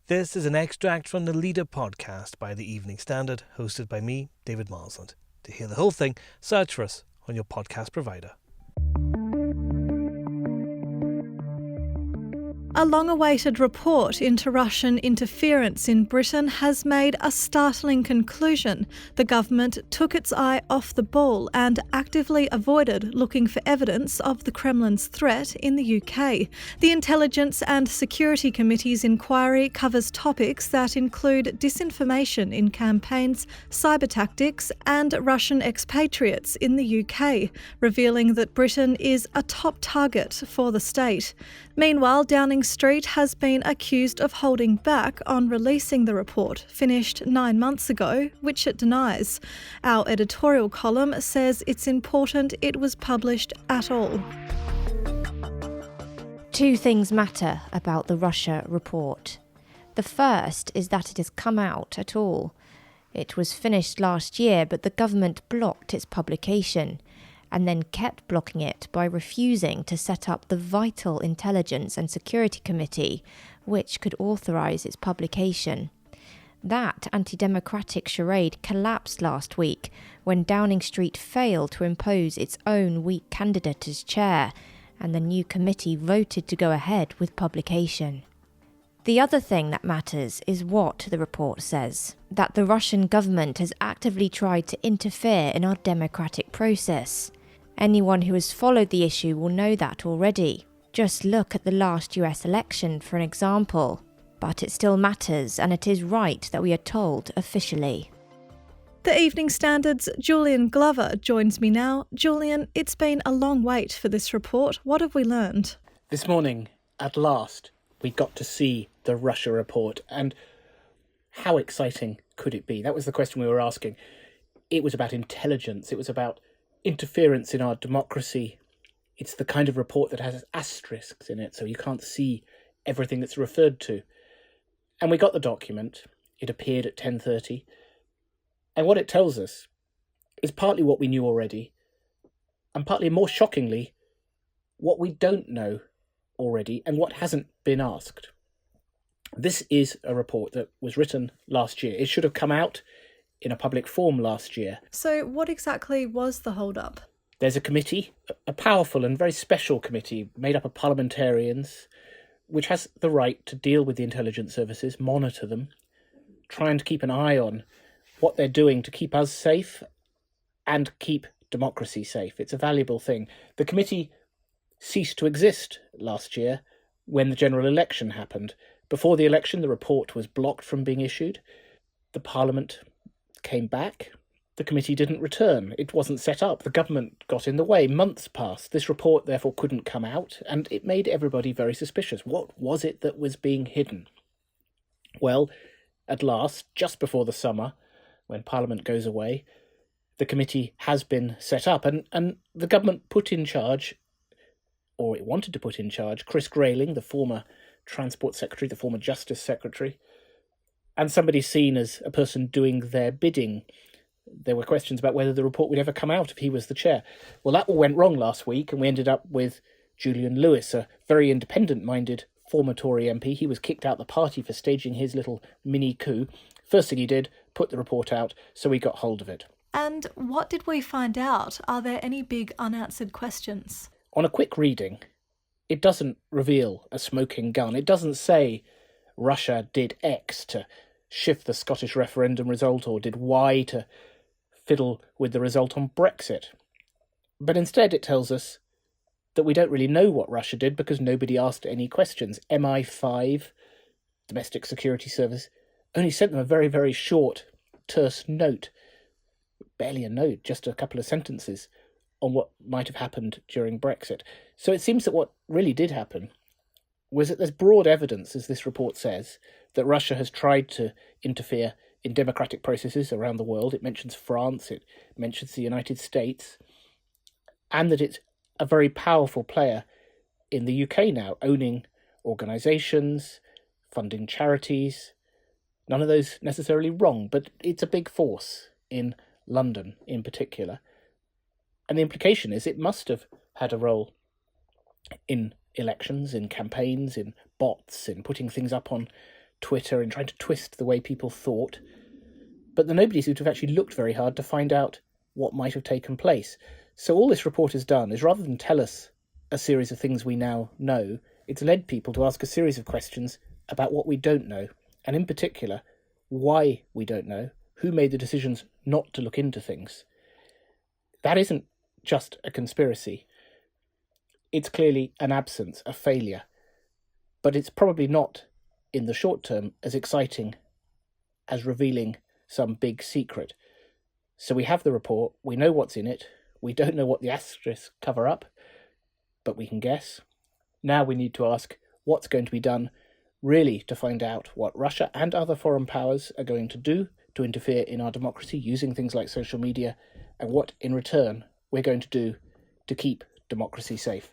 This is an extract from the Leader podcast by the Evening Standard, hosted by me, David Marsland. To hear the whole thing, search for us on your podcast provider. A long-awaited report into Russian interference in Britain has made a startling conclusion. The government took its eye off the ball and actively avoided looking for evidence of the Kremlin's threat in the UK. The Intelligence and Security Committee's inquiry covers topics that include disinformation in campaigns, cyber tactics, and Russian expatriates in the UK, revealing that Britain is a top target for the state. Meanwhile, Downing Street has been accused of holding back on releasing the report, finished 9 months ago, which it denies. Our editorial column says it's important it was published at all. Two things matter about the Russia report. The first is that it has come out at all. It was finished last year, but the government blocked its publication, and then kept blocking it by refusing to set up the vital Intelligence and Security Committee, which could authorise its publication. That anti-democratic charade collapsed last week when Downing Street failed to impose its own weak candidate as chair, and the new committee voted to go ahead with publication. The other thing that matters is what the report says, that the Russian government has actively tried to interfere in our democratic process. Anyone who has followed the issue will know that already. Just look at the last US election for an example. But it still matters, and it is right that we are told officially. The Evening Standard's Julian Glover joins me now. Julian, it's been a long wait for this report. What have we learned? This morning, at last, we got to see the Russia report, and how exciting could it be? That was the question we were asking. It was about intelligence, it was about interference in our democracy. It's the kind of report that has asterisks in it, so you can't see everything that's referred to. And we got the document. It appeared at 10:30. And what it tells us is partly what we knew already, and partly, more shockingly, what we don't know already and what hasn't been asked. This is a report that was written last year. It should have come out in a public forum last year. So what exactly was the hold-up? There's a committee, a powerful and very special committee made up of parliamentarians, which has the right to deal with the intelligence services, monitor them, try and keep an eye on what they're doing to keep us safe and keep democracy safe. It's a valuable thing. The committee ceased to exist last year when the general election happened. Before the election, the report was blocked from being issued. The Parliament came back. The committee didn't return. It wasn't set up. The government got in the way. Months passed. This report, therefore, couldn't come out, and it made everybody very suspicious. What was it that was being hidden? Well, at last, just before the summer, when Parliament goes away, the committee has been set up, and the government put in charge, or it wanted to put in charge, Chris Grayling, the former Transport Secretary, the former Justice Secretary, and somebody seen as a person doing their bidding. There were questions about whether the report would ever come out if he was the chair. Well, that all went wrong last week, and we ended up with Julian Lewis, a very independent-minded former Tory MP. He was kicked out the party for staging his little mini coup. First thing he did, put the report out, so we got hold of it. And what did we find out? Are there any big unanswered questions? On a quick reading, it doesn't reveal a smoking gun. It doesn't say Russia did X to shift the Scottish referendum result or did Y to fiddle with the result on Brexit. But instead it tells us that we don't really know what Russia did because nobody asked any questions. MI5, Domestic Security Service, only sent them a very, very short, terse note. Barely a note, just a couple of sentences on what might have happened during Brexit. So it seems that what really did happen was that there's broad evidence, as this report says, that Russia has tried to interfere in democratic processes around the world. It mentions France, it mentions the United States, and that it's a very powerful player in the UK now, owning organisations, funding charities. None of those necessarily wrong, but it's a big force in London in particular. And the implication is it must have had a role in elections, in campaigns, in bots, in putting things up on Twitter and trying to twist the way people thought. But nobody seems to have actually looked very hard to find out what might have taken place. So all this report has done is, rather than tell us a series of things we now know, it's led people to ask a series of questions about what we don't know, and in particular, why we don't know, who made the decisions not to look into things. That isn't just a conspiracy. It's clearly an absence, a failure. But it's probably not, in the short term, as exciting as revealing some big secret. So we have the report, we know what's in it, we don't know what the asterisks cover up, but we can guess. Now we need to ask what's going to be done really to find out what Russia and other foreign powers are going to do to interfere in our democracy using things like social media, and what in return we're going to do to keep democracy safe.